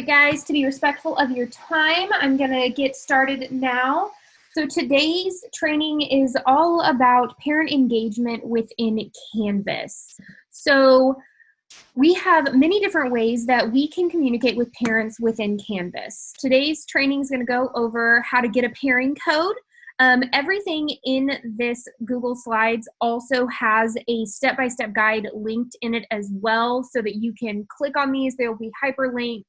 guys, to be respectful of your time, I'm going to get started now. So today's training is all about parent engagement within Canvas. So we have many different ways that we can communicate with parents within Canvas. Today's training is going to go over how to get a pairing code. Everything in this Google Slides also has a step-by-step guide linked in it as well, so that you can click on these. They'll be hyperlinked,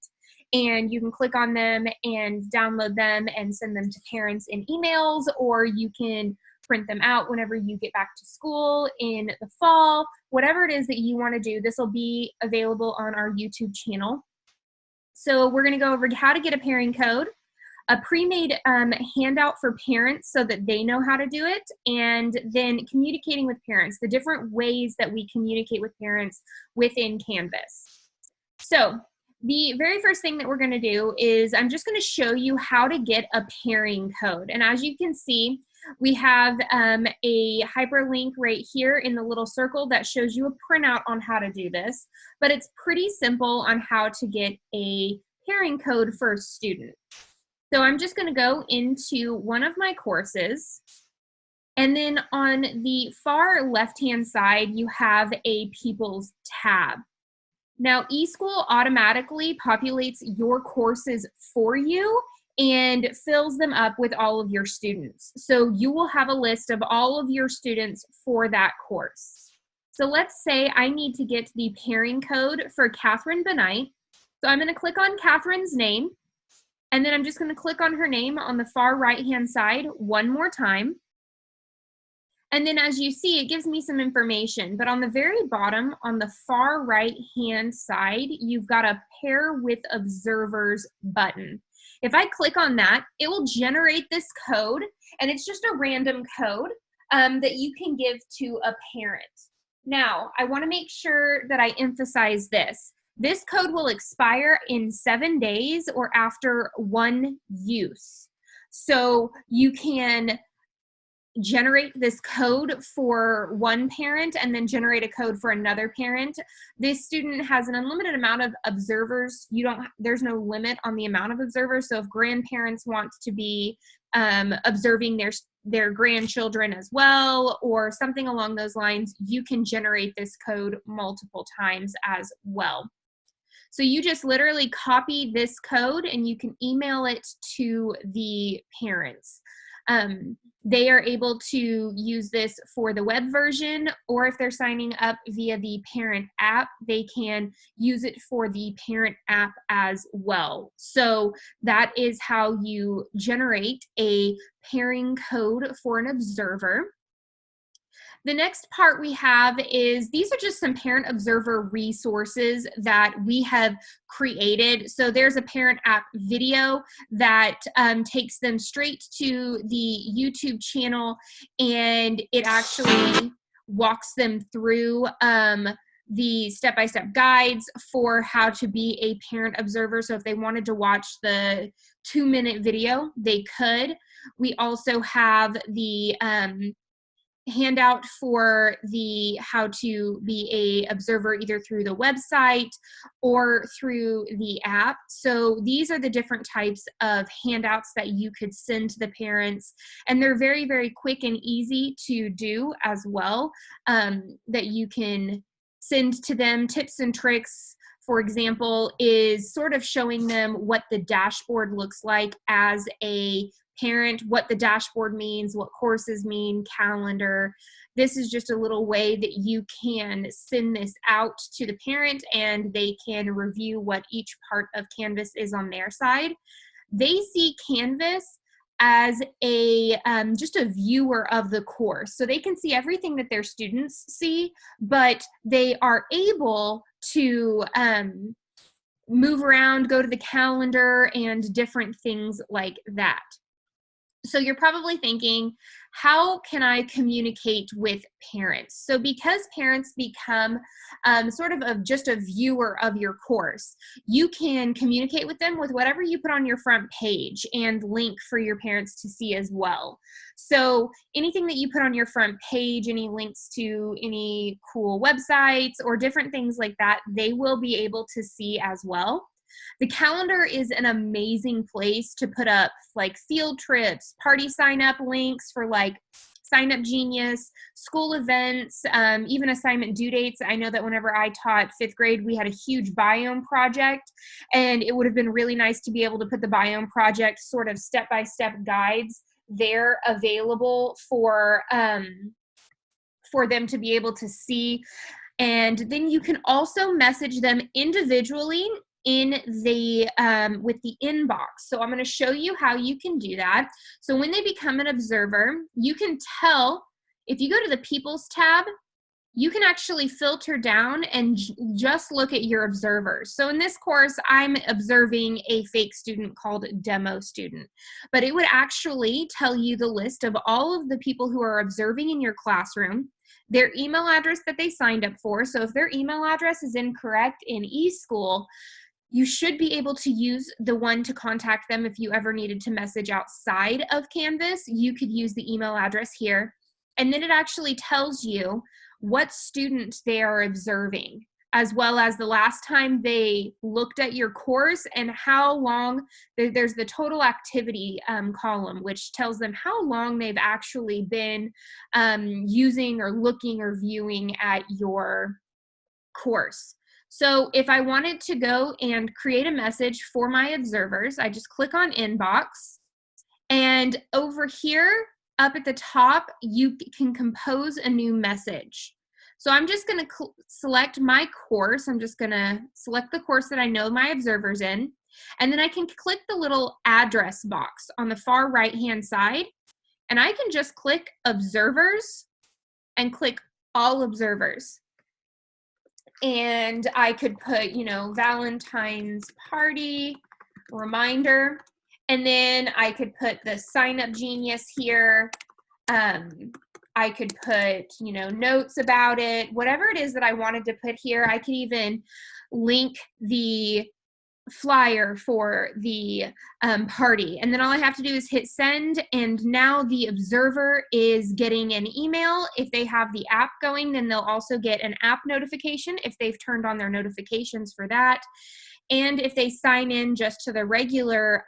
and you can click on them and download them and send them to parents in emails, or you can print them out whenever you get back to school in the fall. Whatever it is that you want to do, this will be available on our YouTube channel. So we're going to go over how to get a pairing code, a pre-made handout for parents so that they know how to do it, and then communicating with parents, the different ways that we communicate with parents within Canvas. So the very first thing that we're going to do is I'm just going to show you how to get a pairing code. And as you can see, we have a hyperlink right here in the little circle that shows you a printout on how to do this, but it's pretty simple on how to get a pairing code for a student. So I'm just going to go into one of my courses, and then on the far left-hand side, you have a People's tab. Now, eSchool automatically populates your courses for you and fills them up with all of your students. So you will have a list of all of your students for that course. So let's say I need to get the pairing code for Catherine Benight. So I'm going to click on Catherine's name, and then I'm just going to click on her name on the far right-hand side one more time. And then as you see, it gives me some information, but on the very bottom, on the far right-hand side, you've got a Pair with Observers button. If I click on that, it will generate this code, and it's just a random code that you can give to a parent. Now, I want to make sure that I emphasize this. This code will expire in 7 days or after one use. So you can generate this code for one parent and then generate a code for another parent. This student has an unlimited amount of observers. There's no limit on the amount of observers. So if grandparents want to be observing their grandchildren as well, or something along those lines, you can generate this code multiple times as well. So you just literally copy this code and you can email it to the parents. They are able to use this for the web version, or if they're signing up via the parent app, they can use it for the parent app as well. So that is how you generate a pairing code for an observer. The next part we have is, these are just some parent observer resources that we have created. So there's a parent app video that takes them straight to the YouTube channel, and it actually walks them through the step-by-step guides for how to be a parent observer. So if they wanted to watch the 2-minute video, they could. We also have the handout for the how to be a observer either through the website or through the app. So these are the different types of handouts that you could send to the parents, and they're very, very quick and easy to do as well, that you can send to them. Tips and tricks, for example, is sort of showing them what the dashboard looks like as a parent, what the dashboard means, what courses mean, calendar. This is just a little way that you can send this out to the parent and they can review what each part of Canvas is on their side. They see Canvas as a just a viewer of the course. So they can see everything that their students see, but they are able to move around, go to the calendar, and different things like that. So you're probably thinking, how can I communicate with parents? So because parents become sort of just a viewer of your course, you can communicate with them with whatever you put on your front page and link for your parents to see as well. So anything that you put on your front page, any links to any cool websites or different things like that, they will be able to see as well. The calendar is an amazing place to put up like field trips, party sign up links for like Sign Up Genius, school events, even assignment due dates. I know that whenever I taught 5th grade, we had a huge biome project, and it would have been really nice to be able to put the biome project sort of step-by-step guides there available for them to be able to see. And then you can also message them individually in the with the inbox. So I'm going to show you how you can do that. So when they become an observer, you can tell, if you go to the People's tab, you can actually filter down and just look at your observers. So in this course, I'm observing a fake student called Demo Student, but it would actually tell you the list of all of the people who are observing in your classroom, their email address that they signed up for. So if their email address is incorrect in eSchool, you should be able to use the one to contact them if you ever needed to message outside of Canvas. You could use the email address here. And then it actually tells you what student they are observing, as well as the last time they looked at your course and how long. There's the total activity column, which tells them how long they've actually been using or looking or viewing at your course. So if I wanted to go and create a message for my observers, I just click on Inbox, and over here up at the top, you can compose a new message. So I'm just going to select my course. I'm just going to select the course that I know my observers in, and then I can click the little address box on the far right-hand side, and I can just click Observers and click All Observers. And I could put, Valentine's party reminder, and then I could put the Sign Up Genius here. I could put, notes about it, whatever it is that I wanted to put here. I could even link the flyer for the party, and then all I have to do is hit send, and now the observer is getting an email. If they have the app going, then they'll also get an app notification if they've turned on their notifications for that. And if they sign in just to the regular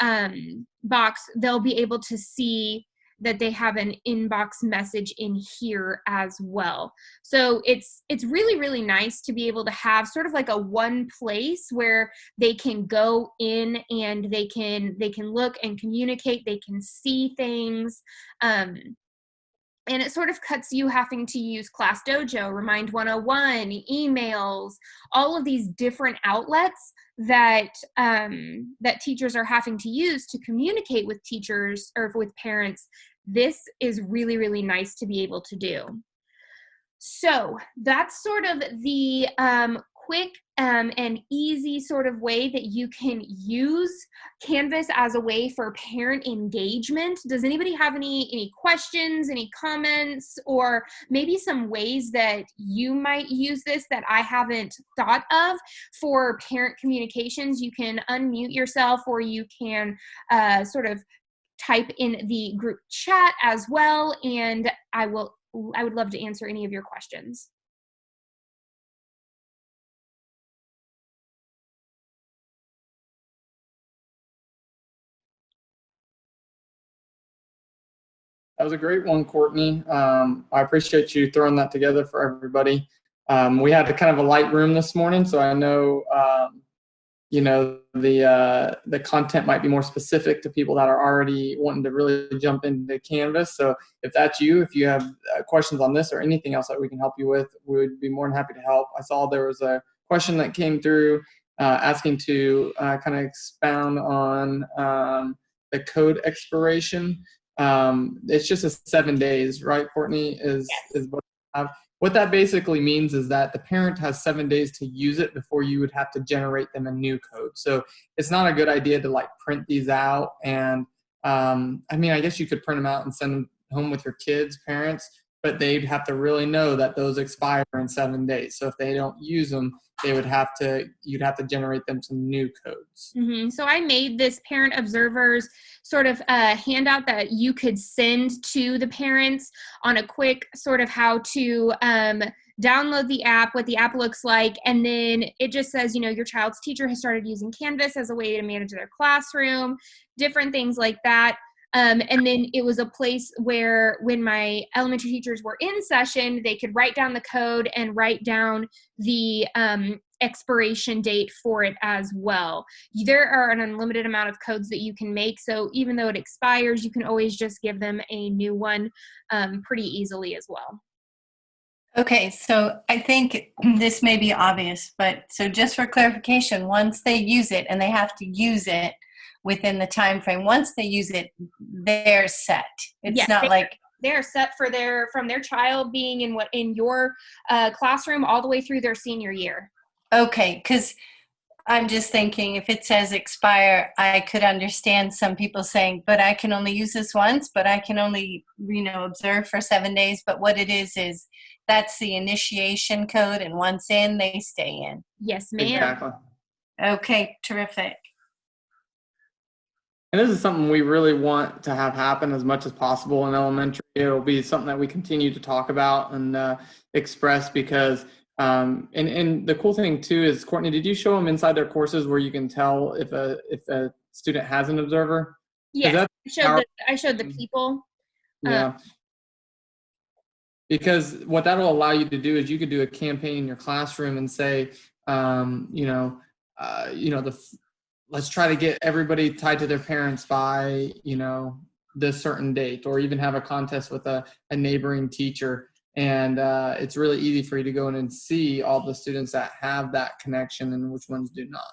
box, they'll be able to see that they have an inbox message in here as well. So it's really, really nice to be able to have sort of like a one place where they can go in and they can look and communicate, they can see things. And it sort of cuts you having to use Class Dojo, Remind 101, emails, all of these different outlets that that teachers are having to use to communicate with teachers or with parents. This is really, really nice to be able to do. So that's sort of the quick and easy sort of way that you can use Canvas as a way for parent engagement. Does anybody have any questions, any comments, or maybe some ways that you might use this that I haven't thought of for parent communications? You can unmute yourself, or you can sort of type in the group chat as well, and I would love to answer any of your questions. That was a great one, Courtney. I appreciate you throwing that together for everybody. We had kind of a light room this morning, so I know the content might be more specific to people that are already wanting to really jump into Canvas. So if that's you, if you have questions on this or anything else that we can help you with, we would be more than happy to help. I saw there was a question that came through asking to kind of expound on the code expiration. It's just a 7 days, right, Courtney? Is what I have. What that basically means is that the parent has 7 days to use it before you would have to generate them a new code. So it's not a good idea to like print these out. And I mean, I guess you could print them out and send them home with your kids, parents. but they'd have to really know that those expire in 7 days. So if they don't use them, you'd have to generate them some new codes. Mm-hmm. So I made this parent observers sort of handout that you could send to the parents on a quick sort of how to download the app, what the app looks like, and then it just says, your child's teacher has started using Canvas as a way to manage their classroom, different things like that. And then it was a place where when my elementary teachers were in session, they could write down the code and write down the expiration date for it as well. There are an unlimited amount of codes that you can make. So even though it expires, you can always just give them a new one pretty easily as well. Okay, so I think this may be obvious, but so just for clarification, once they use it, and they have to use it within the time frame, once they use it, they're set. It's not like they're set for from their child being in your classroom all the way through their senior year. Okay, because I'm just thinking if it says expire, I could understand some people saying, but I can only use this once, but I can only, observe for 7 days. But what it is that's the initiation code, and once in, they stay in. Yes, ma'am. Exactly. Okay, terrific. And this is something we really want to have happen as much as possible in elementary. It'll be something that we continue to talk about and express because, and the cool thing too is, Courtney, did you show them inside their courses where you can tell if a student has an observer? Yes, I showed the people. Yeah. Because what that'll allow you to do is you could do a campaign in your classroom and say, let's try to get everybody tied to their parents by, this certain date, or even have a contest with a neighboring teacher. And it's really easy for you to go in and see all the students that have that connection and which ones do not.